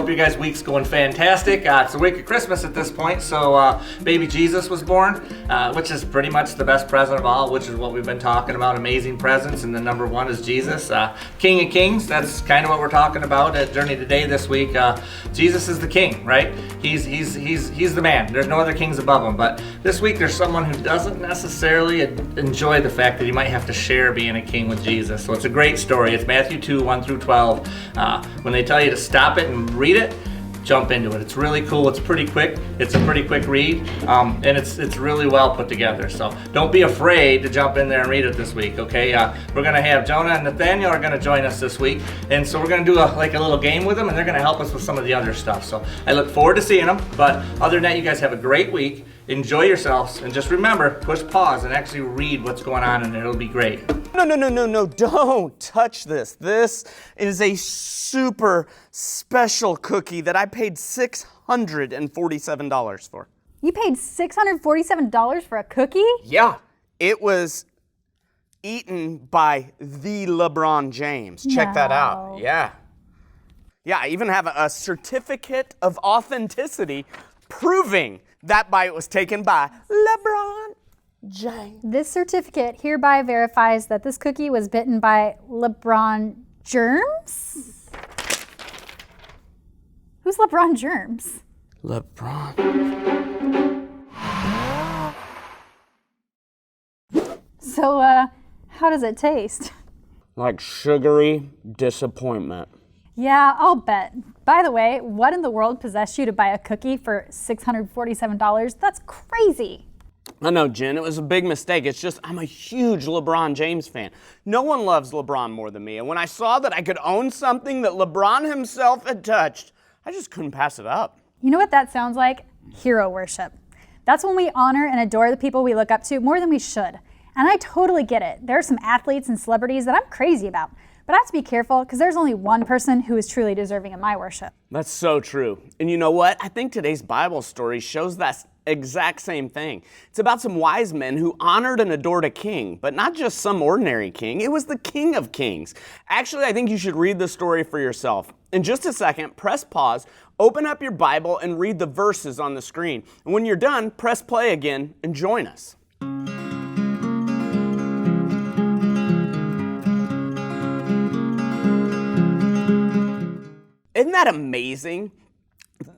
hope your guys' week's going fantastic. It's the week of Christmas at this point, so baby Jesus was born, which is pretty much the best present of all, which is what we've been talking about, amazing presents, and the number one is Jesus. King of Kings, that's kind of what we're talking about at Journey Today this week. Jesus is the king, right? He's the man. There's no other kings above him, but this week there's someone who doesn't necessarily enjoy the fact that he might have to share being a king with Jesus. So it's a great story. It's Matthew 2, 1 through 12. When they tell you to stop it and read it, jump into it. It's really cool. It's pretty quick. It's a pretty quick read, and it's really well put together. So don't be afraid to jump in there and read it this week, okay? We're going to have Jonah and Nathaniel are going to join us this week, and so we're going to do a little game with them, and they're going to help us with some of the other stuff. So I look forward to seeing them, but other than that, you guys have a great week. Enjoy yourselves, and just remember, push pause and actually read what's going on, and it'll be great. No, don't touch this. This is a super special cookie that I paid $647 for. You paid $647 for a cookie? Yeah, it was eaten by the LeBron James. Check that out. Yeah, I even have a certificate of authenticity proving that bite was taken by LeBron James. This certificate hereby verifies that this cookie was bitten by LeBron germs? Who's LeBron germs? LeBron. So, how does it taste? Like sugary disappointment. Yeah, I'll bet. By the way, what in the world possessed you to buy a cookie for $647? That's crazy. I know, Jen, it was a big mistake. It's just I'm a huge LeBron James fan. No one loves LeBron more than me. And when I saw that I could own something that LeBron himself had touched, I just couldn't pass it up. You know what that sounds like? Hero worship. That's when we honor and adore the people we look up to more than we should. And I totally get it. There are some athletes and celebrities that I'm crazy about. But I have to be careful because there's only one person who is truly deserving of my worship. That's so true. And you know what? I think today's Bible story shows that exact same thing. It's about some wise men who honored and adored a king, but not just some ordinary king. It was the King of Kings. Actually, I think you should read the story for yourself. In just a second, press pause, open up your Bible, and read the verses on the screen. And when you're done, press play again and join us. Isn't that amazing?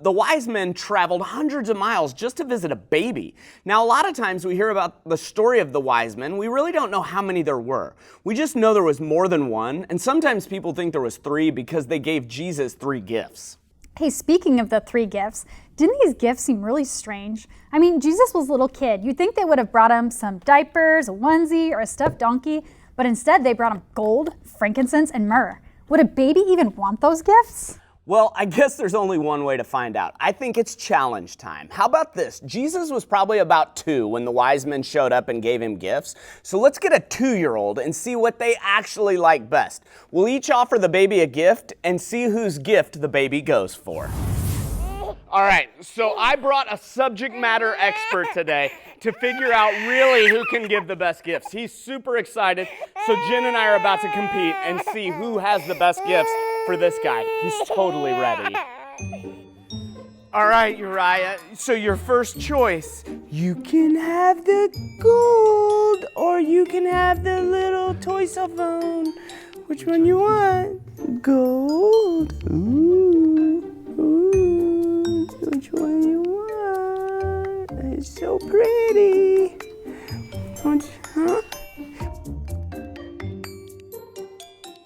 The wise men traveled hundreds of miles just to visit a baby. Now, a lot of times we hear about the story of the wise men. We really don't know how many there were. We just know there was more than one, and sometimes people think there was three because they gave Jesus 3 gifts. Hey, speaking of the 3 gifts, didn't these gifts seem really strange? I mean, Jesus was a little kid. You'd think they would have brought him some diapers, a onesie, or a stuffed donkey, but instead they brought him gold, frankincense, and myrrh. Would a baby even want those gifts? Well, I guess there's only one way to find out. I think it's challenge time. How about this? Jesus was probably about 2 when the wise men showed up and gave him gifts. So let's get a 2-year-old and see what they actually like best. We'll each offer the baby a gift and see whose gift the baby goes for. All right, so I brought a subject matter expert today to figure out really who can give the best gifts. He's super excited, so Jen and I are about to compete and see who has the best gifts for this guy. He's totally ready. All right, Uriah, so your first choice. You can have the gold or you can have the little toy cell phone. Which one you want? Gold. Ooh. Which one you want? It's so pretty. Huh?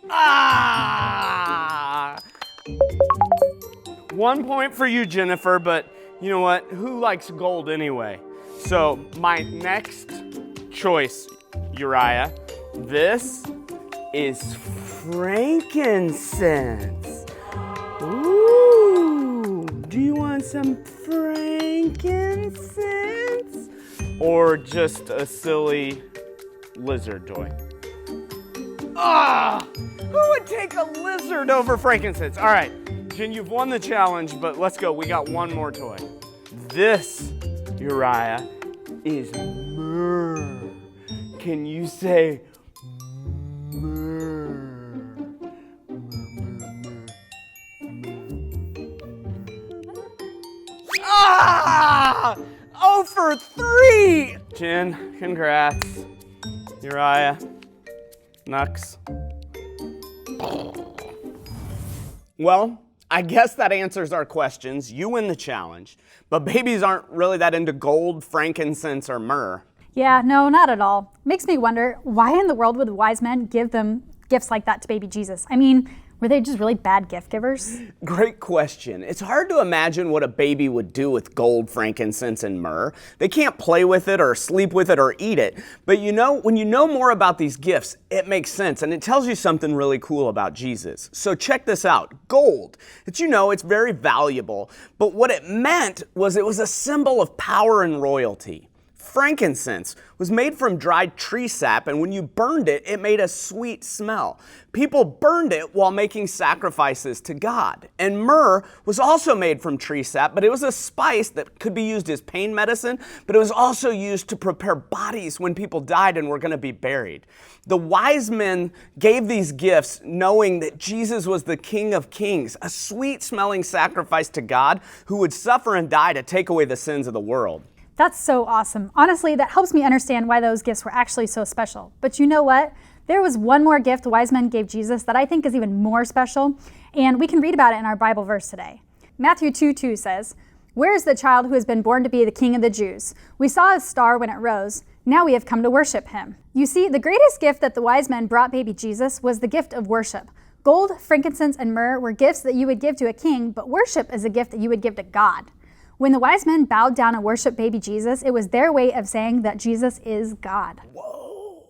Ah! 1 point for you, Jennifer, but you know what? Who likes gold anyway? So my next choice, Uriah, this is frankincense. Ooh, do you want some frankincense? Or just a silly lizard toy? Ah! Who would take a lizard over frankincense? All right, Jen, you've won the challenge, but let's go. We got one more toy. This, Uriah, is myrrh. Can you say myrrh? Ah! 0 for 3! Jen, congrats. Uriah, Nux. Well, I guess that answers our questions. You win the challenge. But babies aren't really that into gold, frankincense, or myrrh. Yeah, no, not at all. Makes me wonder, why in the world would the wise men give them gifts like that to baby Jesus? I mean, were they just really bad gift givers? Great question. It's hard to imagine what a baby would do with gold, frankincense, and myrrh. They can't play with it or sleep with it or eat it. But you know, when you know more about these gifts, it makes sense and it tells you something really cool about Jesus. So check this out. Gold. It's very valuable. But what it meant was it was a symbol of power and royalty. Frankincense was made from dried tree sap, and when you burned it, it made a sweet smell. People burned it while making sacrifices to God. And myrrh was also made from tree sap, but it was a spice that could be used as pain medicine, but it was also used to prepare bodies when people died and were going to be buried. The wise men gave these gifts knowing that Jesus was the King of Kings, a sweet-smelling sacrifice to God who would suffer and die to take away the sins of the world. That's so awesome. Honestly, that helps me understand why those gifts were actually so special. But you know what? There was one more gift the wise men gave Jesus that I think is even more special, and we can read about it in our Bible verse today. Matthew 2:2 says, "Where is the child who has been born to be the King of the Jews? We saw his star when it rose. Now we have come to worship him." You see, the greatest gift that the wise men brought baby Jesus was the gift of worship. Gold, frankincense, and myrrh were gifts that you would give to a king, but worship is a gift that you would give to God. When the wise men bowed down and worshiped baby Jesus, it was their way of saying that Jesus is God. Whoa.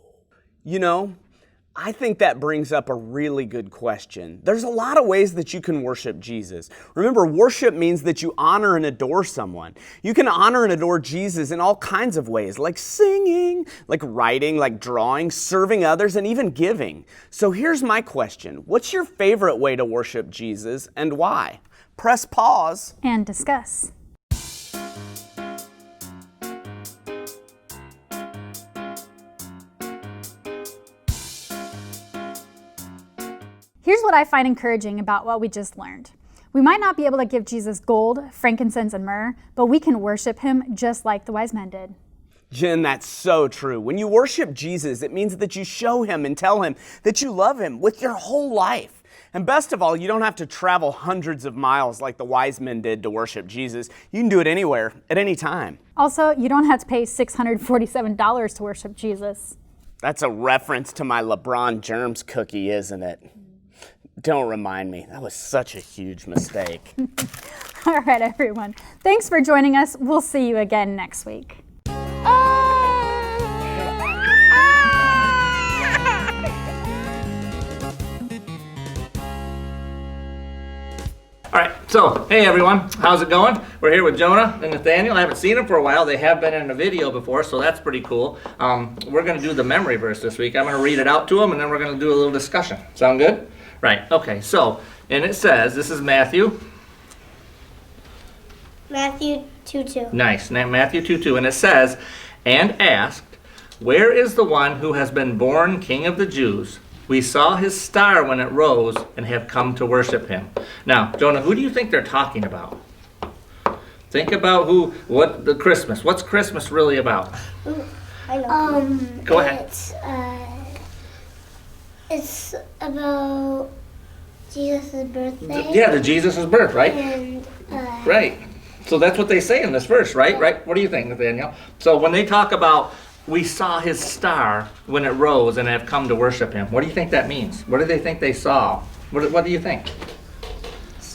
I think that brings up a really good question. There's a lot of ways that you can worship Jesus. Remember, worship means that you honor and adore someone. You can honor and adore Jesus in all kinds of ways, like singing, like writing, like drawing, serving others, and even giving. So here's my question. What's your favorite way to worship Jesus and why? Press pause and discuss. Here's what I find encouraging about what we just learned. We might not be able to give Jesus gold, frankincense, and myrrh, but we can worship him just like the wise men did. Jen, that's so true. When you worship Jesus, it means that you show him and tell him that you love him with your whole life. And best of all, you don't have to travel hundreds of miles like the wise men did to worship Jesus. You can do it anywhere, at any time. Also, you don't have to pay $647 to worship Jesus. That's a reference to my LeBron Germs cookie, isn't it? Don't remind me. That was such a huge mistake. All right, everyone. Thanks for joining us. We'll see you again next week. All right, so hey everyone, how's it going? We're here with Jonah and Nathaniel. I haven't seen them for a while. They have been in a video before, so that's pretty cool. We're going to do the memory verse this week. I'm going to read it out to them, and then we're going to do a little discussion. Sound good? Right, okay, so, and it says, this is Matthew. Matthew 2:2. Nice, Matthew 2:2, and it says, "And asked, where is the one who has been born King of the Jews? We saw his star when it rose and have come to worship him." Now, Jonah, who do you think they're talking about? Think about Christmas. What's Christmas really about? Ooh, I know. Go ahead. It's about Jesus' birthday. Yeah, the Jesus' birth, right? And Right. So that's what they say in this verse, right? Right? What do you think, Nathaniel? So when they talk about we saw his star when it rose and have come to worship him, what do you think that means? What do they think they saw? What do you think?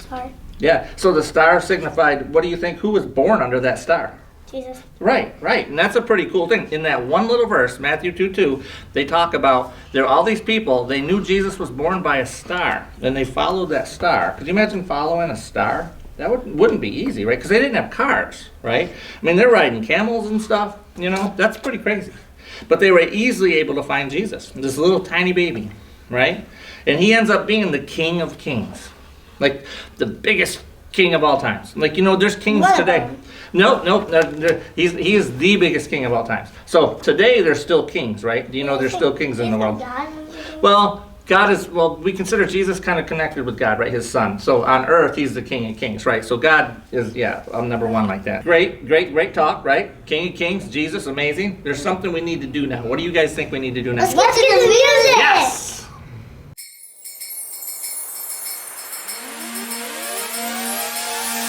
star. Yeah. So the star signified, what do you think, who was born under that star? Jesus. Right. And that's a pretty cool thing. In that one little verse, Matthew 2:2, they talk about there are all these people, they knew Jesus was born by a star, and they followed that star. Could you imagine following a star? That wouldn't be easy, right? Because they didn't have cars, right? I mean, they're riding camels and stuff, that's pretty crazy. But they were easily able to find Jesus, this little tiny baby, right? And he ends up being the King of Kings, like the biggest king of all times. Like, there's kings today. No, he is the biggest king of all times. So today there's still kings, right? Do you know there's still kings in the world? Well, God is, well, we consider Jesus kind of connected with God, right? His son. So on earth, he's the King of Kings, right? So God is, yeah, I'm number one like that. Great talk, right? King of Kings, Jesus, amazing. There's something we need to do now. What do you guys think we need to do now? Let's get to the music. Yes!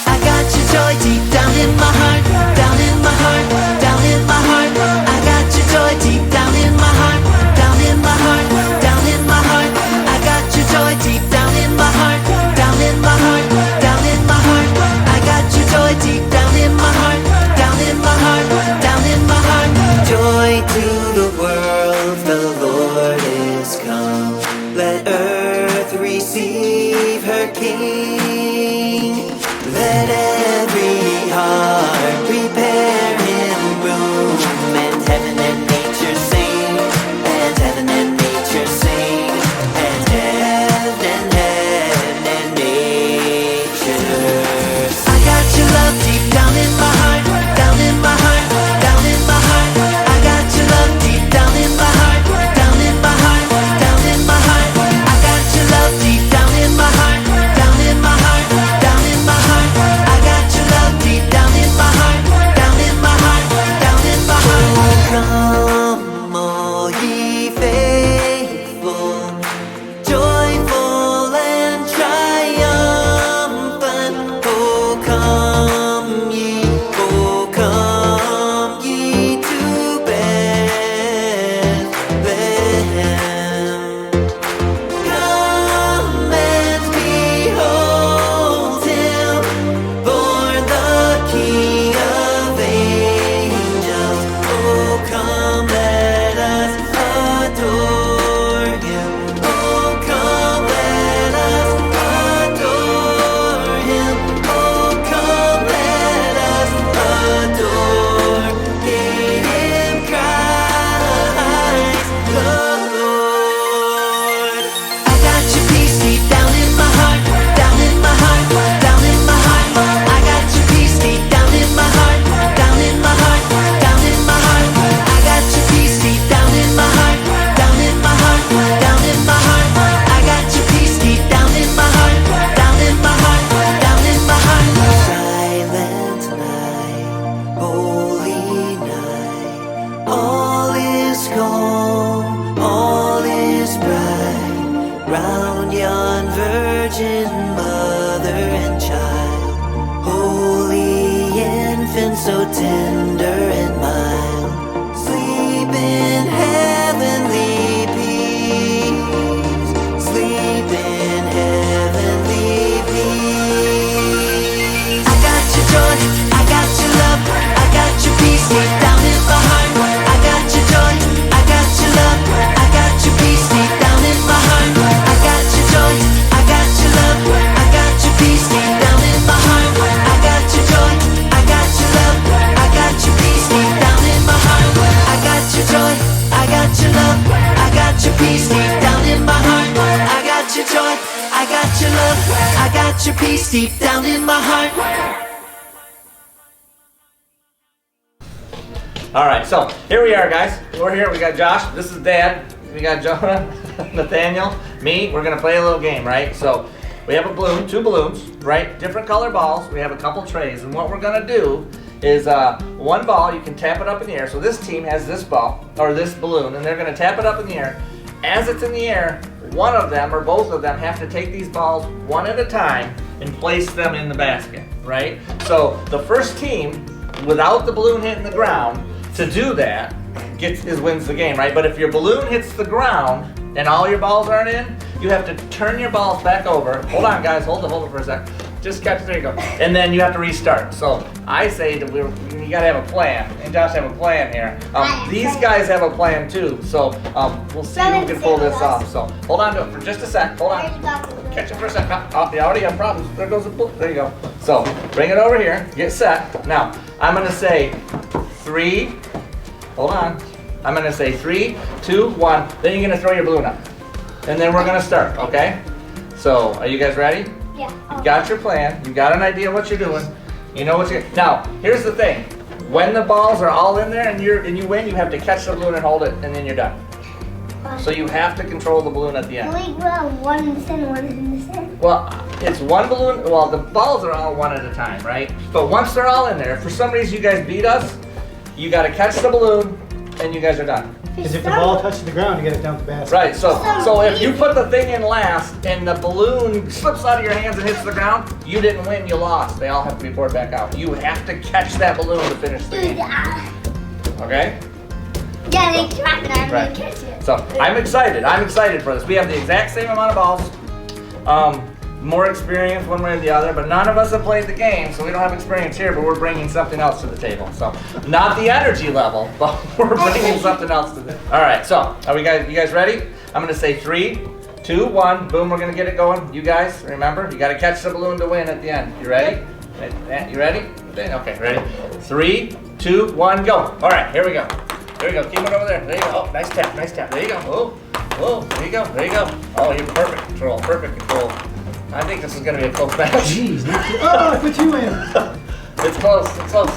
I got your joy deep down in my heart, down in my heart, down in my heart. I got your joy deep down in my heart, down in my heart, down in my heart. I got your joy deep down in my heart, down in my heart, down in my heart. I got your joy deep down in my heart, down in my heart, down in my heart. Joy to the world, the Lord is come. Let earth receive her King. Let every heart prepare him room, and heaven and nature sing, and heaven and nature sing, and heaven and nature. I got your love deep down in my heart, down in my heart, down in my heart. I got your love deep down in my heart, down in my heart, down in my heart. I got your love deep down in my heart, down in my heart, down in my heart. I got your love deep down in my heart, down in my heart, down in my heart. Oh, come all ye faithful, joyful and triumphant. Oh, come ye to Bethlehem. Come and behold him, born the King of angels. Oh, come let us adore him. Oh, come let us adore him. Oh, come let us adore him, Christ the Lord. I got your peace deep down in my heart, down in my heart, down in my heart. I got your peace deep down in my heart, down in my heart, down in my heart. I got your peace deep down in my heart, down in my heart, down in my heart. I got your peace deep down in my heart, down in my heart, down in my heart. Silent night, holy night, all is calm, all is bright, round yon virgin mother and child, holy infant so tender and mild, sleep in heavenly peace, sleep in heavenly peace. I got your joy, I got your love, I got your peace deep down in my heart. I got your joy, I got your love, I got your peace deep down in my heart. I got your joy, I got your love, I got your peace deep down in my heart. I got your joy, I got your love, I got your peace deep down in my heart. I got your joy, I got your love, I got your peace deep down in my heart. I got your joy, I got your love, I got your peace deep down in my heart. All right, so here we are, guys. We're here. We got Josh. This is Dad. We got Jonah, Nathaniel, me. We're gonna play a little game, right? So we have a balloon, two balloons, right? Different color balls. We have a couple trays, and what we're gonna do is one ball. You can tap it up in the air. So this team has this ball or this balloon, and they're gonna tap it up in the air. As it's in the air, one of them or both of them have to take these balls one at a time and place them in the basket, right? So the first team, without the balloon hitting the ground, to do that wins the game, right? But if your balloon hits the ground and all your balls aren't in, you have to turn your balls back over. Hold on, guys. Hold it for a sec. Just catch. There you go. And then you have to restart. So I say that you gotta have a plan, and Josh have a plan here. These guys have a plan too. So we'll see who can pull this off. So hold on to it for just a sec. Hold on. Catch it for a sec. Oh, you already have problems. There goes the book. There you go. So bring it over here. Get set. Now I'm gonna say 3. Hold on. I'm gonna say 3, 2, 1. Then you're gonna throw your balloon up, and then we're gonna start. Okay? So are you guys ready? Yeah. You got your plan. You got an idea what you're doing. You know what you're. Now here's the thing. When the balls are all in there and you win, you have to catch the balloon and hold it, and then you're done. So you have to control the balloon at the end. Can we grow one in the center, one in the center? Well, it's one balloon. Well, the balls are all one at a time, right? But once they're all in there, if for some reason you guys beat us, you got to catch the balloon, and you guys are done. Because if the ball touches the ground, you get it down the basket. Right. So if you put the thing in last and the balloon slips out of your hands and hits the ground, you didn't win. You lost. They all have to be poured back out. You have to catch that balloon to finish the game. Okay. Yeah, they try and I'm Right. gonna catch it. So I'm excited. I'm excited for this. We have the exact same amount of balls. More experience one way or the other, but none of us have played the game, so we don't have experience here, but we're bringing something else to the table. So not the energy level, but we're bringing something else to the All right, so are you guys ready? I'm gonna say 3, 2, 1, boom, we're gonna get it going. You guys, remember, you gotta catch the balloon to win at the end. You ready? You ready? Okay, ready? 3, 2, 1, go. All right, here we go. There you go. Keep it over there. There you go. Oh, nice tap. Nice tap. There you go. Oh, there you go. There you go. Oh, you're perfect control. Perfect control. I think this is going to be a close match. Jeez. Oh, I put you in. It's close. It's close.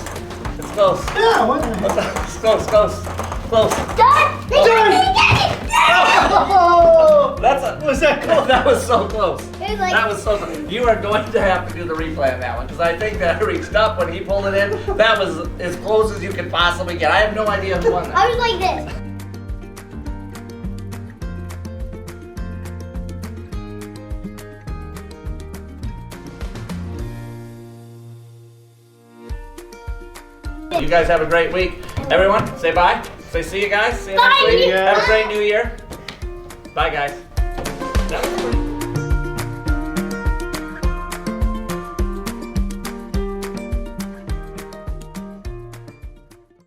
It's close. Yeah, what the heck? It's close. Close. Close. Done! They got it! Oh! Was that close? That was so close. It was like, That was so close. You are going to have to do the replay on that one because I think that I reached up when he pulled it in. That was as close as you could possibly get. I have no idea who won that. I was like this. You guys have a great week. Everyone, say bye. Say see you guys. See you next Bye. week. Yeah. Have a great new year. Bye, guys. That was pretty